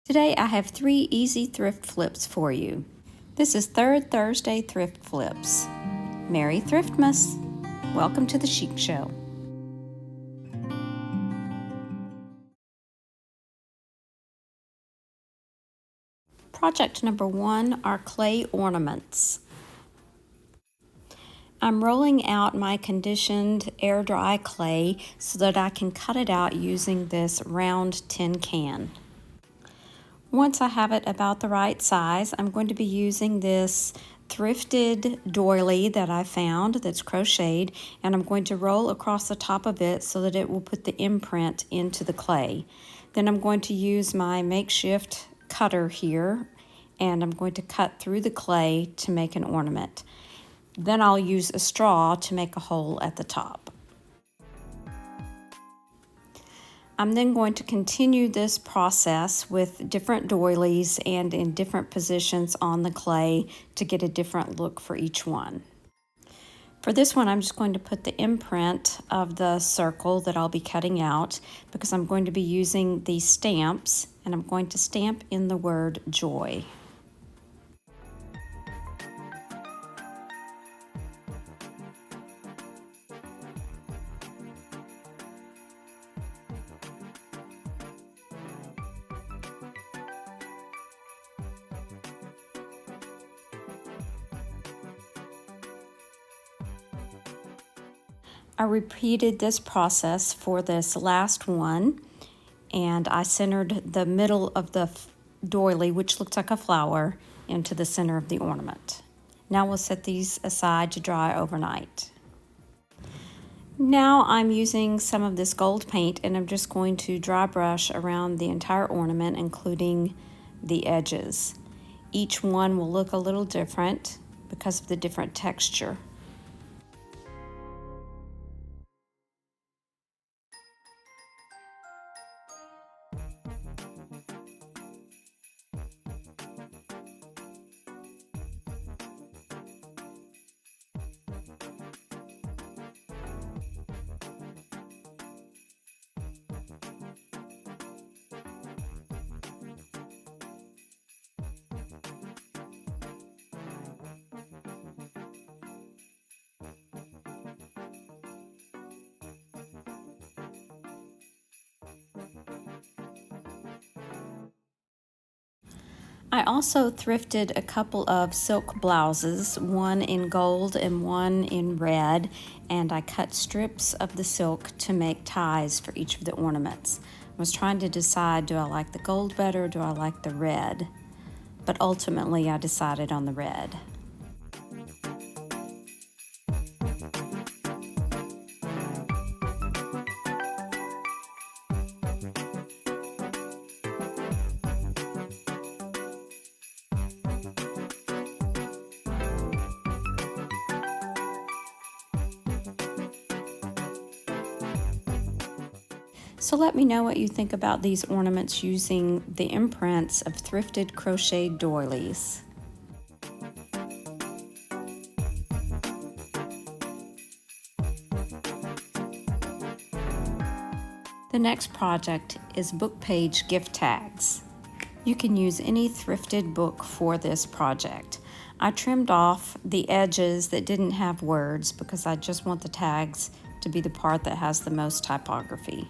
Today I have 3 easy thrift flips for you. This is Third Thursday Thrift Flips. Merry Thriftmas! Welcome to the Chic Show. Project number 1 are clay ornaments. I'm rolling out my conditioned air dry clay so that I can cut it out using this round tin can. Once I have it about the right size, I'm going to be using this thrifted doily that I found that's crocheted, and I'm going to roll across the top of it so that it will put the imprint into the clay. Then I'm going to use my makeshift cutter here, and I'm going to cut through the clay to make an ornament. Then I'll use a straw to make a hole at the top. I'm then going to continue this process with different doilies and in different positions on the clay to get a different look for each one. For this one, I'm just going to put the imprint of the circle that I'll be cutting out because I'm going to be using these stamps, and I'm going to stamp in the word joy. I repeated this process for this last one, and I centered the middle of the doily, which looks like a flower, into the center of the ornament. Now we'll set these aside to dry overnight. Now I'm using some of this gold paint, and I'm just going to dry brush around the entire ornament, including the edges. Each one will look a little different because of the different texture. I also thrifted a couple of silk blouses, one in gold and one in red, and I cut strips of the silk to make ties for each of the ornaments. I was trying to decide, do I like the gold better or do I like the red? But ultimately I decided on the red. So let me know what you think about these ornaments using the imprints of thrifted crocheted doilies. The next project is book page gift tags. You can use any thrifted book for this project. I trimmed off the edges that didn't have words because I just want the tags to be the part that has the most typography.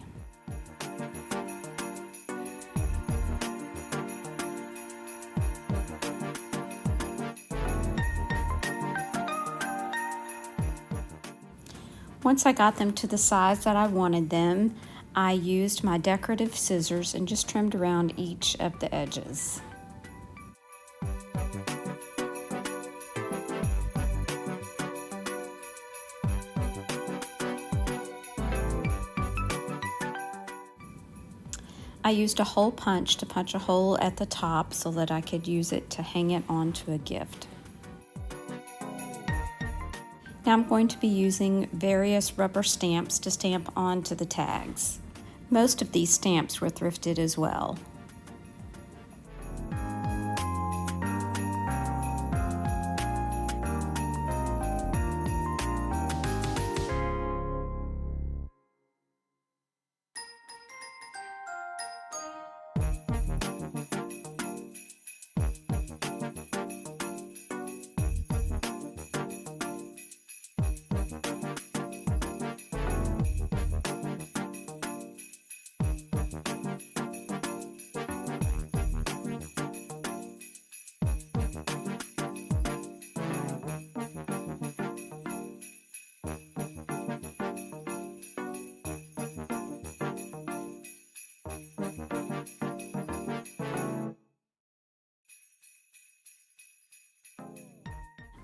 Once I got them to the size that I wanted them, I used my decorative scissors and just trimmed around each of the edges. I used a hole punch to punch a hole at the top so that I could use it to hang it onto a gift. Now I'm going to be using various rubber stamps to stamp onto the tags. Most of these stamps were thrifted as well.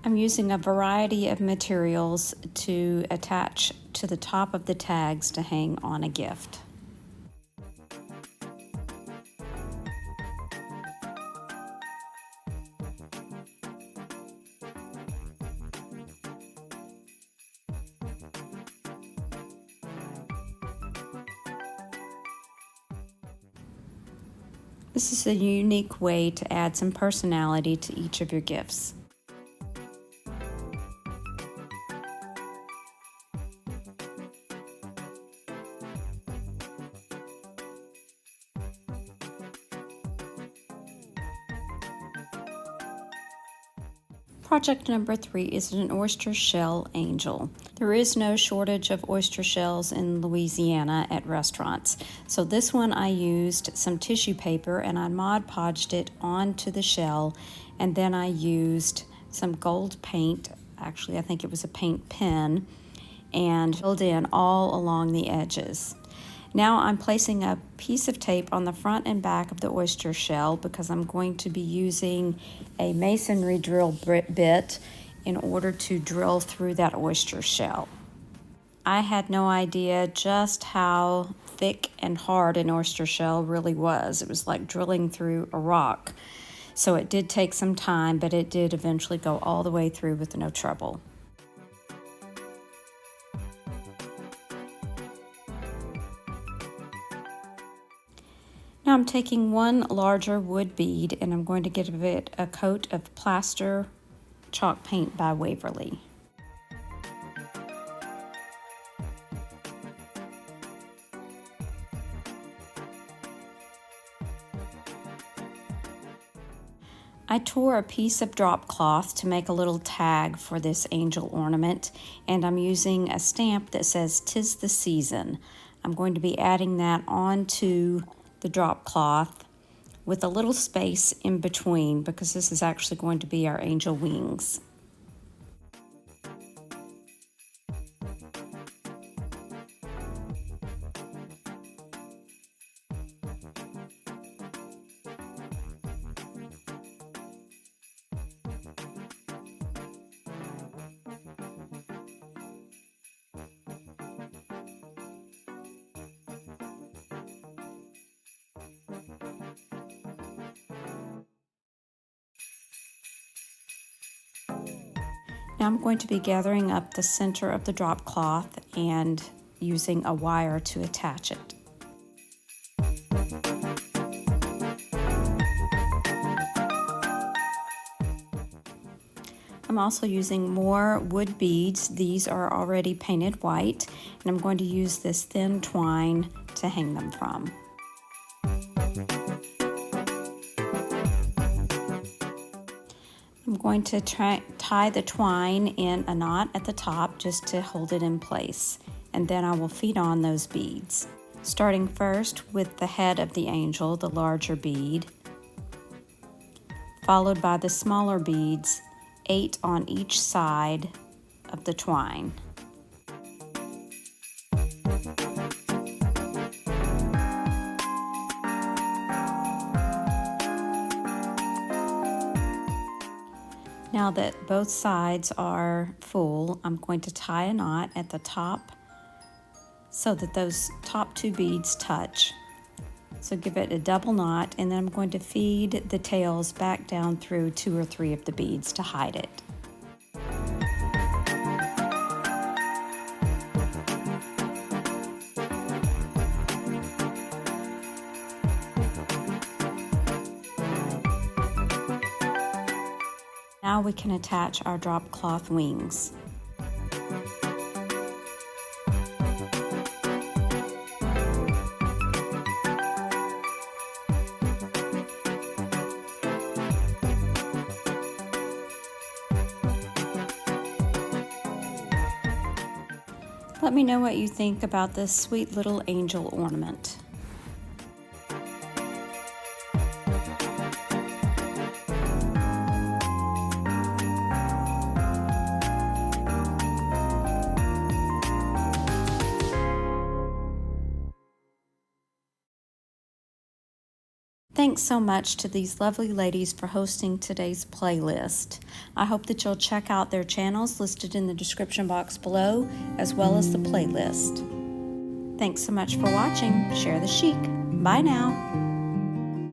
I'm using a variety of materials to attach to the top of the tags to hang on a gift. This is a unique way to add some personality to each of your gifts. Project number 3 is an oyster shell angel. There is no shortage of oyster shells in Louisiana at restaurants. So this one I used some tissue paper and I Mod Podged it onto the shell, and then I used some gold paint, actually I think it was a paint pen, and filled in all along the edges. Now I'm placing a piece of tape on the front and back of the oyster shell because I'm going to be using a masonry drill bit in order to drill through that oyster shell. I had no idea just how thick and hard an oyster shell really was. It was like drilling through a rock. So it did take some time, but it did eventually go all the way through with no trouble. Now I'm taking one larger wood bead and I'm going to give it a coat of plaster chalk paint by Waverly. I tore a piece of drop cloth to make a little tag for this angel ornament, and I'm using a stamp that says "'Tis the Season." I'm going to be adding that onto the drop cloth with a little space in between because this is actually going to be our angel wings. Now I'm going to be gathering up the center of the drop cloth and using a wire to attach it. I'm also using more wood beads. These are already painted white, and I'm going to use this thin twine to hang them from. I'm going to tie the twine in a knot at the top just to hold it in place, and then I will feed on those beads. Starting first with the head of the angel, the larger bead, followed by the smaller beads, 8 on each side of the twine. Now that both sides are full, I'm going to tie a knot at the top so that those top 2 beads touch. So give it a double knot, and then I'm going to feed the tails back down through 2 or 3 of the beads to hide it. Now we can attach our drop cloth wings. Let me know what you think about this sweet little angel ornament. Thanks so much to these lovely ladies for hosting today's playlist. I hope that you'll check out their channels listed in the description box below, as well as the playlist. Thanks so much for watching. Share the chic. Bye now.